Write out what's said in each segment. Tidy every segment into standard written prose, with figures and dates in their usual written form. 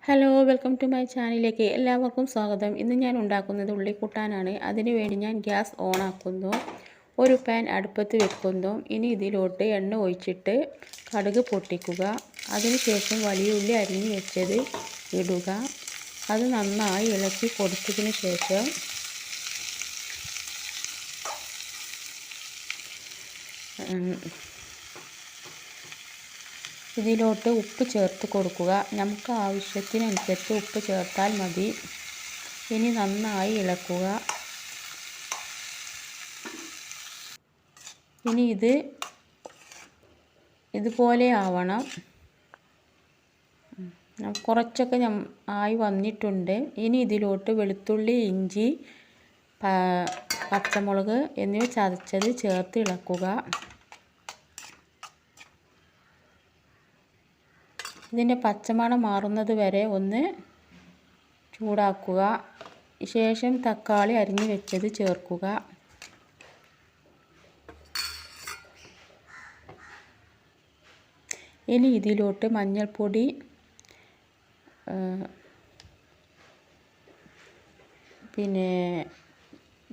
Hello welcome to my ചാനലിലേക്ക് എല്ലാവർക്കും സ്വാഗതം. ഇന്ന് ഞാൻ ഉണ്ടാക്കുന്നത് ഉള്ളിക്കൂട്ടാനാണ്. അതിനുവേണ്ടി ഞാൻ ഗ്യാസ് ഓൺ ആക്കുന്നു, ഒരു പാൻ അടുപ്പത്ത് വെക്കുന്നു. ഇനി ഇതിലോട്ട് എണ്ണ ഒഴിച്ചിട്ട് കടുക് പൊട്ടിക്കുക. അതിനുശേഷം വലിയ ഉള്ളി അരിഞ്ഞ് വെച്ചത് ഇടുക. അത് നന്നായി ഇളക്കി കൊടുത്തതിന് ശേഷം ഇതിലോട്ട് ഉപ്പ് ചേർത്ത് കൊടുക്കുക. നമുക്ക് ആവശ്യത്തിനനുസരിച്ച് ഉപ്പ് ചേർത്താൽ മതി. ഇനി നന്നായി ഇളക്കുക. ഇനി ഇതുപോലെ ആവണം. കുറച്ചൊക്കെ ആയി വന്നിട്ടുണ്ട്. ഇനി ഇതിലോട്ട് വെളുത്തുള്ളി, ഇഞ്ചി, പച്ചമുളക് എന്നിവ ചതച്ചത് ചേർത്ത് ഇളക്കുക. ഇതിൻ്റെ പച്ചമണം മാറുന്നത് വരെ ഒന്ന് ചൂടാക്കുക. ശേഷം തക്കാളി അരിഞ്ഞു വെച്ചത് ചേർക്കുക. ഇനി ഇതിലോട്ട് മഞ്ഞൾപ്പൊടി,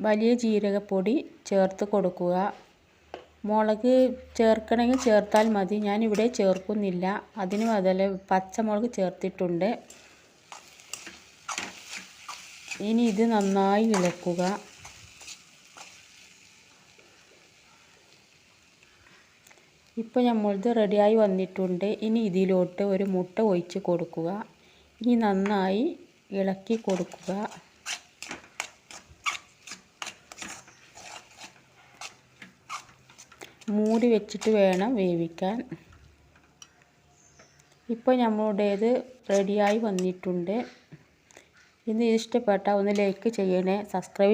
വലിയ ജീരകപ്പൊടി ചേർത്ത് കൊടുക്കുക. മുളക് ചേർക്കണമെങ്കിൽ ചേർത്താൽ മതി. ഞാനിവിടെ ചേർക്കുന്നില്ല. അതിന് ബദല് പച്ചമുളക് ചേർത്തിട്ടുണ്ട്. ഇനി ഇത് നന്നായി ഇളക്കുക. ഇപ്പോൾ നമ്മളിത് റെഡിയായി വന്നിട്ടുണ്ട്. ഇനി ഇതിലോട്ട് ഒരു മുട്ട ഒഴിച്ച് കൊടുക്കുക. ഇനി നന്നായി ഇളക്കി കൊടുക്കുക. മൂടി വെച്ചിട്ട് വേണം വേവിക്കാൻ. ഇപ്പോൾ നമ്മളുടേത് റെഡിയായി വന്നിട്ടുണ്ട്. ഇത് ഇഷ്ടപ്പെട്ടാൽ ഒന്ന് ലൈക്ക് ചെയ്യണേ, സബ്സ്ക്രൈബ്